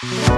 प्रभु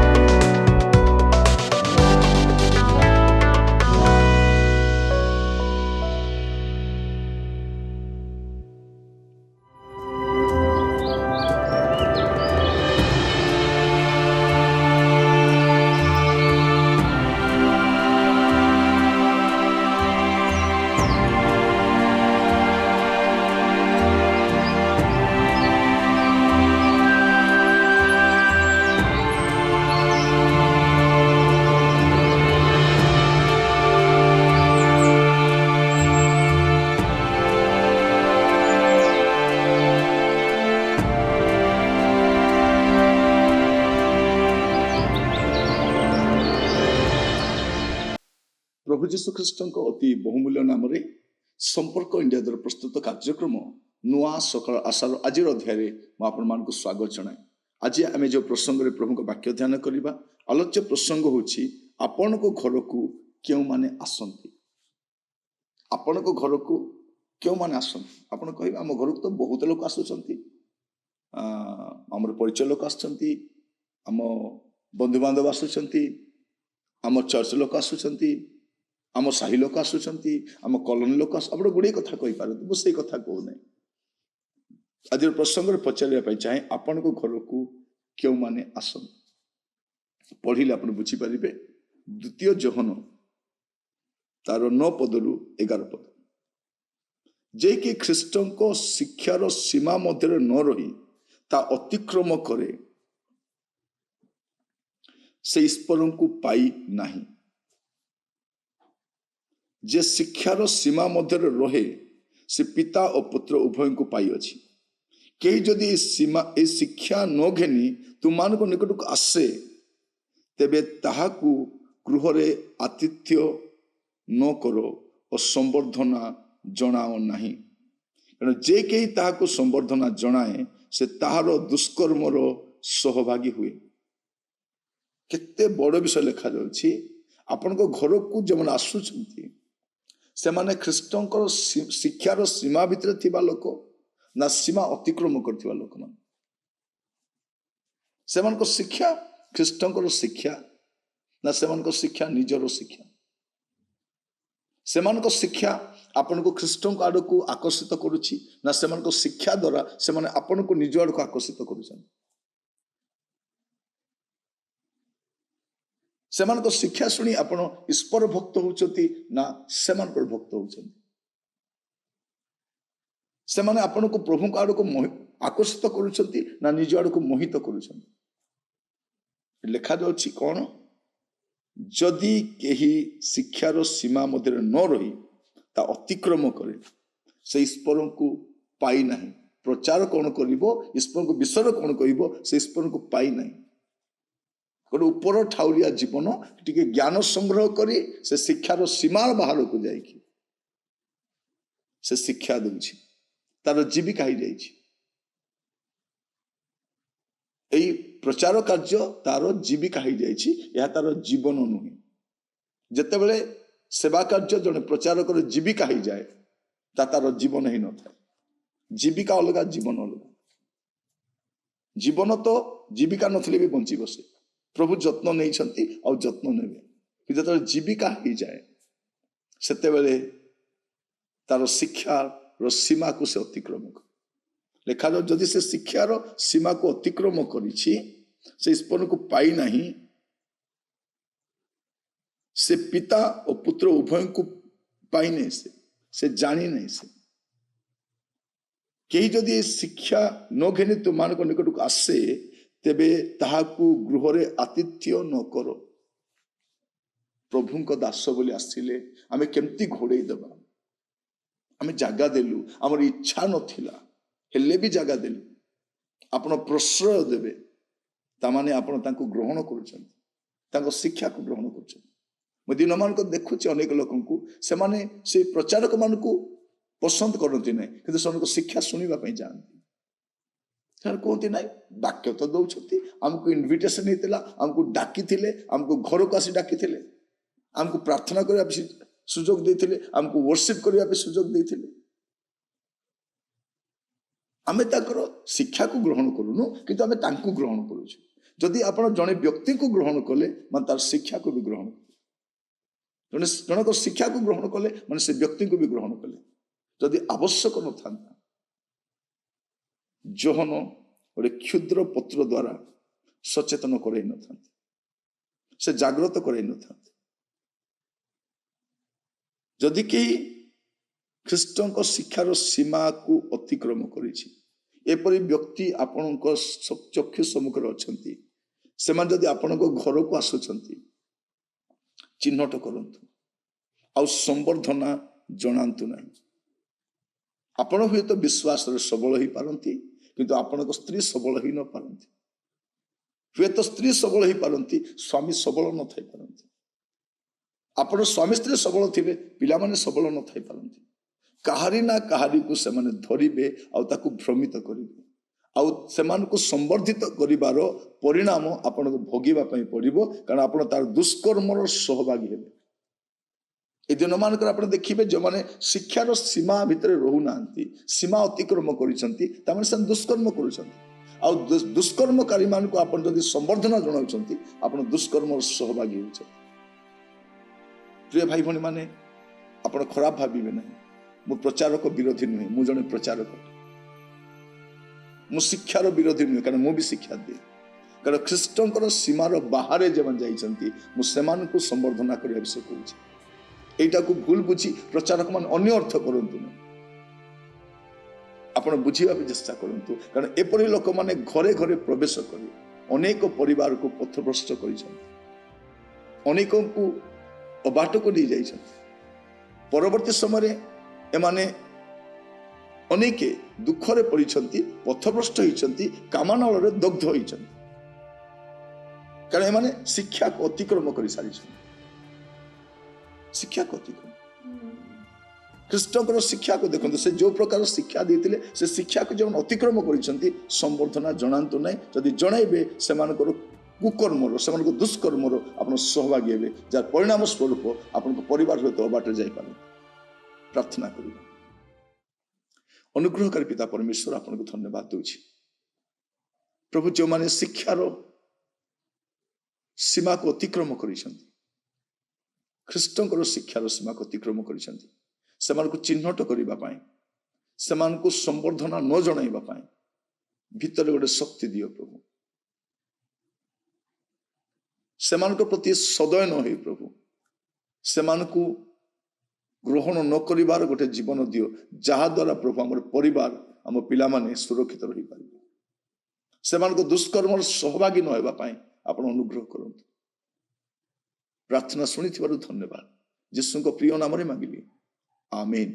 जीशु ख्रीष्ट अति बहुमूल्य नाम संपर्क इंडिया द्वारा प्रस्तुत कार्यक्रम नुआ सकाल आशार आज अध्याय आपण स्वागत जनाए। आज आम जो प्रसंग में प्रभु वाक्य ध्यान करवा आलोच्य प्रसंग होची आपण को घर को क्यों माने आसंती। आपण को घर को क्यों माने आसंती आपण कह आम घर को तो बहुत लोग आसुचंती, आम परिचय लोक आसुचंती, आम बंधु बांधव आसुचंती, आम चर्च लोक आसुचंती, आम साही लोक आसुचंती, आम कॉलोनी लोक आप गुड़े कथा कही पारती मुझे कथा कहू ना। आज प्रसंग में पचारे चाहे आपण को घर को क्यों माने आसन पढ़िले आप बुझीपारे। द्वितीय जोहन तार 9 पदरु 11 पद जे कि ख्रीष्ट शिक्षार सीमा मध्य न रही ता अतिक्रम करे से ईश्वर को पाई नहीं। जे शिक्षार सीमा मध्य रहे से पिता और पुत्र उभय को पाई अच्छी। कई जदि सीमा ए शिक्षा न घेनी तुम मान को निकट को आसे तेबे ताहाकू गृह रे आतिथ्य न करो और संवर्धना जनाओ नहीं। कारण जे कई ताहाकू संवर्धना जनाए से ताहार दुष्कर्मर सहभागी हुए। केते बड़ विषय लिखा जाउछि आपण को घर को जमन आसुचंती से माने ख्रीष्टंकर शिक्षार सीमा भितर थिबा लोक ना सीमा अतिक्रम करथिबा लोक मान सेमान को शिक्षा ख्रीष्टंकर शिक्षा ना सेमान को शिक्षा निजर शिक्षा सेमान को शिक्षा आपण को ख्रीष्टंक आड़ को आकर्षित करुछि ना सेमान को शिक्षा द्वारा से माने आपण को निज आड़ को आकर्षित करुछन। सेमान को शिक्षा शुणी आपण ईश्वर भक्त होचती ना सेमान को भक्त होचती। सेमाने आपण को प्रभु आड़ को आकर्षित करुछंती ना निज आड़ को मोहित करुछंती। लिखा जाउछि कोन जदि केही शिक्षार सीमा मध्य न रही ता अतिक्रम करे से ईश्वर को पाई नहीं। प्रचार कौन करिवो ईश्वर को विषय कौन कहिवो से ईश्वर को पाई नहीं। गोटे ऊपर ठाउरिया जीवन टिके ज्ञान संग्रह करी से शिक्षार सीमा बाहर को जाइकी से शिक्षा दूची तार जीविका हो जाइछि। एई प्रचार कार्य तार जीविका हो जाइछि, यह तार जीवन नुहे। जेतेबेले सेवा कार्य जने प्रचारकर जीविका हो जाए तार जीवन ही न था। जीविका अलग जीवन अलग। जीवन तो जीविका नथिले भी बंची बसे प्रभु जत्न नहीं छंती और जत्न नेबे। जब जीविका हो जाए सेतेबेले तार शिक्षार सीमा को से अतिक्रम कर लिखा जाओ। जदि से शिक्षार सीमा को अतिक्रम करिछि से ईश्वर को पाई नहीं। से पिता और पुत्र उभय को पाई नहीं से जानी नहीं। से कई जदि शिक्षा न घेनी तुम मान को निकट को आसे तेबे ताहाकू गृह रे आतिथ्य न करो। प्रभु को दास बोली आसिले आमे केमती घोड़े देबा। आमे जागा देलु हमर इच्छा नथिला हेले भी जागा देलु आपण प्रश्रय देबे तामाने आपण तांको ग्रहण करूछन तांको शिक्षा को ग्रहण करूछन। मु दिन मान को देखुछि अनेक लोकन को से माने से प्रचारक मान को पसंद करती नहीं किंतु से शिक्षा सुनिबा पई जानती। कहती ना वाक्य तो दौरान आमको इनविटेशन होता आमको डाकी थे आमको घर को आसी डाकी थे आमको प्रार्थना करने सुजोग देते आमको वर्शिप करने सुजोग देते। आमे ताकर शिक्षा को ग्रहण करूनु किंतु आमे तांको ग्रहण करूछु। जदि आप जड़े व्यक्ति को ग्रहण कले मान तार शिक्षा को भी ग्रहण कले जनक शिक्षा को ग्रहण कले मान से व्यक्ति को भी ग्रहण कले जदि आवश्यक न था जोहन गोटे क्षुद्र पत्र द्वारा सचेतन कर से जागृत कर जदि कहीं ख्रीष्ट शिक्षार सीमा को अतिक्रम करी व्यक्ति आपण चक्षु सम्मुख अच्छा से जदि आपण घर को आसुंच चिन्हट करंतु आ संवर्धना जनातु ना आपण हुए तो विश्वास सबल हो पारती किंतु आपण स्त्री सबल हो न पारती हुए तो स्त्री सबल हो पारती स्वामी सबल न थी पारती आपण स्वामी स्त्री सबल थे पिला माने सबल न थी पारती कहारी ना कहारी को से माने धरिबे आ ताकू भ्रमित करिवे आउ सेमान को संवर्धित करिवार परिणाम आपण को भोगिबा पई पड़िबो कारण आपण तार दुष्कर्मर सहभागी हेबे ए दिन मानक आप देखिए जो मैंने शिक्षार सीमा भितर रहू ना सीमा अतिक्रम कर दुष्कर्म कर दुष्कर्मकारी मान को आप संवर्धना जनाऊँ आप दुष्कर्म सहभागी हो प्रिय भाई भाई मैंने आप खराब भावे ना मु प्रचारक विरोधी नुहे मु जने प्रचारक मु शिक्षार विरोधी नुहे कारण मु भी शिक्षा दिए कारण ख्रीष्टर सीमार बाहर जो मुझे संवर्धना करने विषय कहूँ एटा को भूल बुझी प्रचारक मान अन्य अर्थ करूँ आप बुझा चेष्टा करूँ कारण एपरी लोक मैंने घरे घरे प्रवेश कर अनेक परिवार को पथभ्रष्ट कर को अबाट को नहीं जा परवर्ती समय एमाने अनेक दुखरे पड़ी पथभ्रष्ट होती कामानाल दग्ध होती कारण एमाने शिक्षा को अतिक्रम कर सारी शिक्षा को अतिक्रम ख्रीष्टर शिक्षा को देखते से जो प्रकार शिक्षा देते से शिक्षा को जो अतिक्रम कर संवर्धना जनातु ना जदि जनइबे से कुकर्मर से दुष्कर्मर आप सहभागी हे जार परिणाम स्वरूप आप परिवार सहित अबाटे जापारे प्रार्थना कर अनुग्रहकारी पिता परमेश्वर आपको धन्यवाद दूची प्रभु जो माने शिक्षार सीमा को अतिक्रम कर ख्रीष्टर शिक्षार सीमा को अतिक्रम कर चिन्हट करने से संवर्धना न जनइबा भितर गोटे शक्ति दियो प्रभु से प्रति सदय न हो प्रभु से ग्रहण न करिवार गोटे जीवन दियो जहा द्वारा प्रभु आम परिवार आम पिला माने सुरक्षित रही पारे से दुष्कर्म सहभागी न होगा आप अनुग्रह करूँ प्रार्थना शुणी धन्यवाद यीशु को प्रिय नाम मांगिली आमीन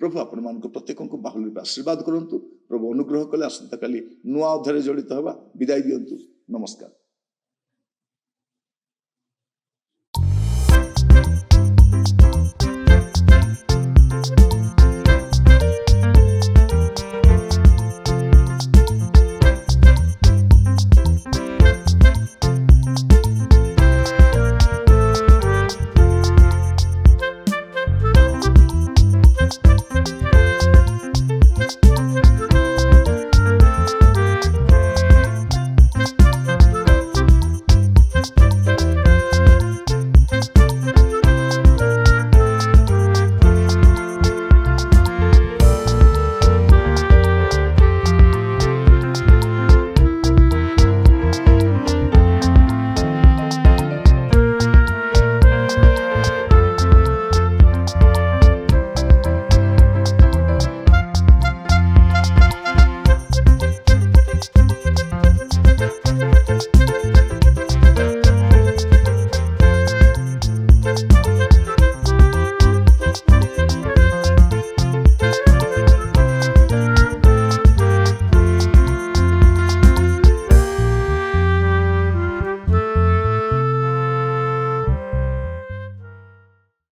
प्रभु आपण मान प्रत्येक को बाहुल आशीर्वाद करंतु प्रभु अनुग्रह कले आसंता काली नुआ अध्याय जड़ित हवा विदाय दियंतु नमस्कार।